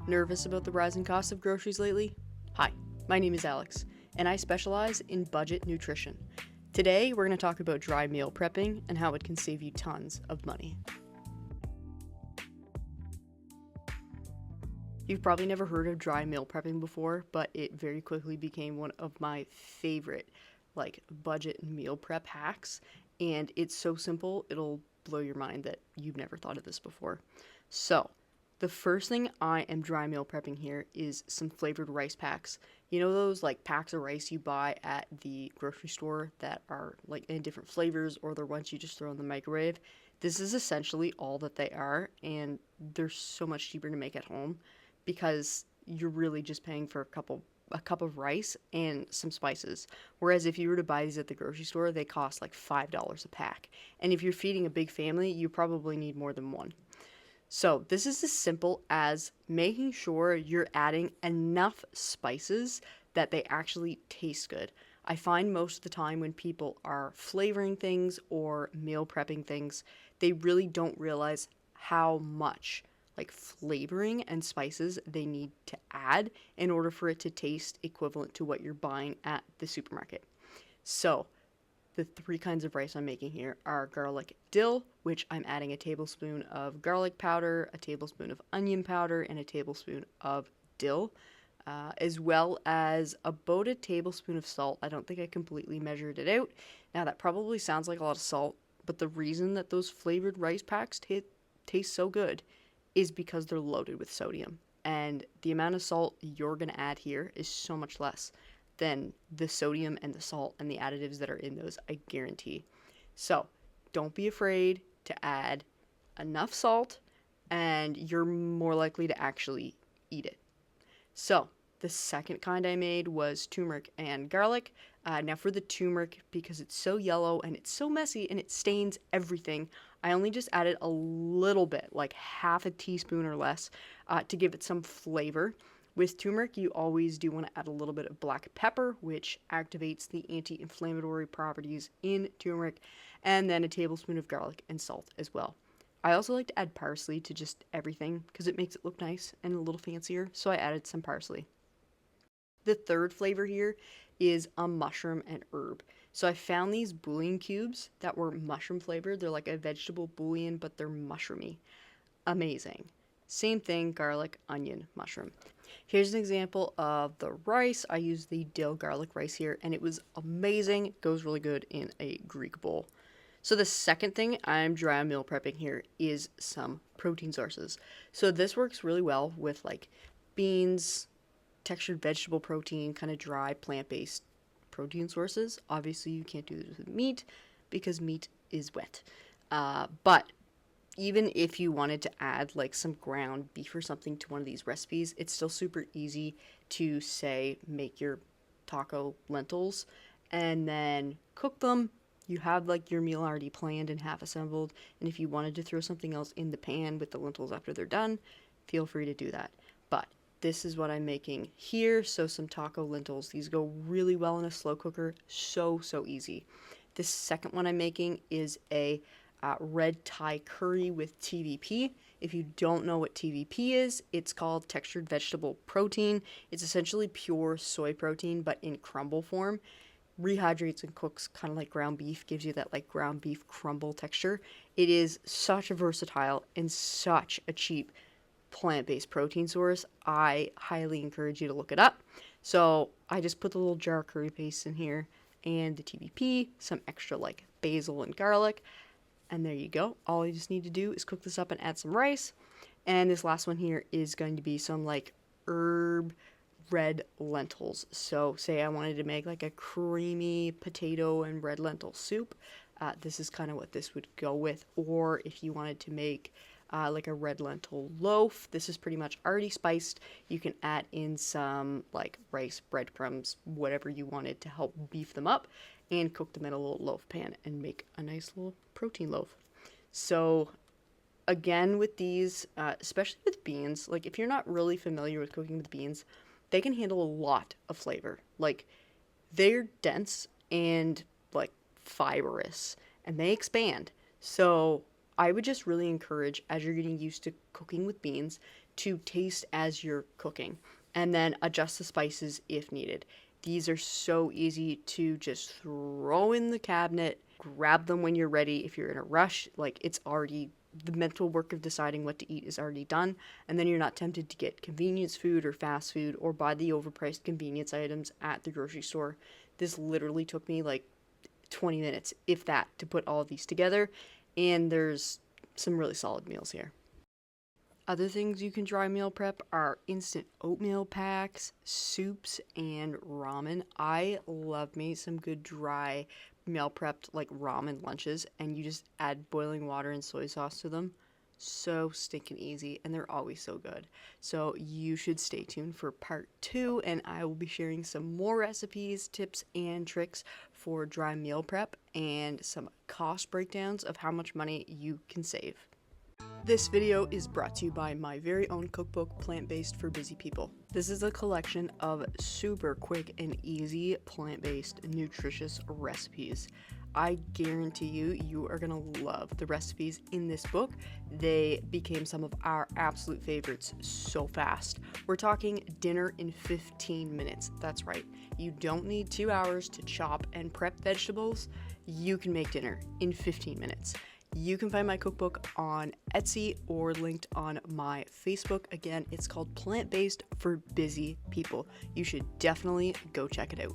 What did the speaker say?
Nervous about the rising cost of groceries lately? Hi, my name is Alex, and I specialize in budget nutrition. Today, we're going to talk about dry meal prepping and how it can save you tons of money. You've probably never heard of dry meal prepping before, but it very quickly became one of my favorite budget meal prep hacks, and it's so simple it'll blow your mind that you've never thought of this before. So, the first thing I am dry meal prepping here is some flavored rice packs. You know those packs of rice you buy at the grocery store that are in different flavors, or they're ones you just throw in the microwave? This is essentially all that they are, and they're so much cheaper to make at home because you're really just paying for a cup of rice and some spices. Whereas if you were to buy these at the grocery store, they cost like $5 a pack. And if you're feeding a big family, you probably need more than one. So this is as simple as making sure you're adding enough spices that they actually taste good. I find most of the time when people are flavoring things or meal prepping things, they really don't realize how much flavoring and spices they need to add in order for it to taste equivalent to what you're buying at the supermarket. So the three kinds of rice I'm making here are garlic dill, which I'm adding a tablespoon of garlic powder, a tablespoon of onion powder, and a tablespoon of dill, as well as about a tablespoon of salt. I don't think I completely measured it out. Now that probably sounds like a lot of salt, but the reason that those flavored rice packs taste so good is because they're loaded with sodium. And the amount of salt you're going to add here is so much less than the sodium and the salt and the additives that are in those, I guarantee. So don't be afraid to add enough salt, and you're more likely to actually eat it. So the second kind I made was turmeric and garlic. Now for the turmeric, because it's so yellow and it's so messy and it stains everything, I only just added a little bit, like half a teaspoon or less, to give it some flavor. With turmeric, you always do want to add a little bit of black pepper, which activates the anti-inflammatory properties in turmeric, and then a tablespoon of garlic and salt as well. I also like to add parsley to just everything because it makes it look nice and a little fancier, so I added some parsley. The third flavor here is a mushroom and herb. So I found these bouillon cubes that were mushroom flavored. They're like a vegetable bouillon, but they're mushroomy. Amazing. Same thing, garlic, onion, mushroom. Here's an example of the rice. I used the dill garlic rice here, and it was amazing. It goes really good in a Greek bowl. So the second thing I'm dry meal prepping here is some protein sources. So this works really well with beans, textured vegetable protein, kind of dry plant-based protein sources. Obviously you can't do this with meat because meat is wet. But even if you wanted to add some ground beef or something to one of these recipes, it's still super easy to make your taco lentils and then cook them. You have your meal already planned and half assembled, and if you wanted to throw something else in the pan with the lentils after they're done, feel free to do that. But this is what I'm making here. So some taco lentils. These go really well in a slow cooker. So easy. The second one I'm making is a red Thai curry with TVP. If you don't know what TVP is, it's called textured vegetable protein. It's essentially pure soy protein, but in crumble form. Rehydrates and cooks kind of like ground beef, gives you that ground beef crumble texture. It is such a versatile and such a cheap plant-based protein source. I highly encourage you to look it up. So I just put the little jar of curry paste in here and the TVP, some extra basil and garlic, and there you go. All you just need to do is cook this up and add some rice. And this last one here is going to be some herb red lentils. So say I wanted to make a creamy potato and red lentil soup, this is kind of what this would go with. Or if you wanted to make a red lentil loaf, this is pretty much already spiced. You can add in some rice, breadcrumbs, whatever you wanted to help beef them up, and cook them in a little loaf pan and make a nice little protein loaf. So again, with these, especially with beans, if you're not really familiar with cooking with beans, they can handle a lot of flavor. They're dense and fibrous, and they expand. So I would just really encourage, as you're getting used to cooking with beans, to taste as you're cooking, and then adjust the spices if needed. These are so easy to just throw in the cabinet, grab them when you're ready. If you're in a rush, like it's already, the mental work of deciding what to eat is already done, and then you're not tempted to get convenience food or fast food or buy the overpriced convenience items at the grocery store. This literally took me like 20 minutes, if that, to put all of these together, and there's some really solid meals here. Other things you can dry meal prep are instant oatmeal packs, soups, and ramen. I love me some good dry meal prepped like ramen lunches, and you just add boiling water and soy sauce to them. So stinking easy, and they're always so good. So you should stay tuned for part 2, and I will be sharing some more recipes, tips, and tricks for dry meal prep and some cost breakdowns of how much money you can save. This video is brought to you by my very own cookbook, Plant-Based for Busy People. This is a collection of super quick and easy plant-based nutritious recipes. I guarantee you are gonna love the recipes in this book. They became some of our absolute favorites so fast. We're talking dinner in 15 minutes. That's right. You don't need 2 hours to chop and prep vegetables. You can make dinner in 15 minutes. You can find my cookbook on Etsy or linked on my Facebook. Again, it's called Plant-Based for Busy People. You should definitely go check it out.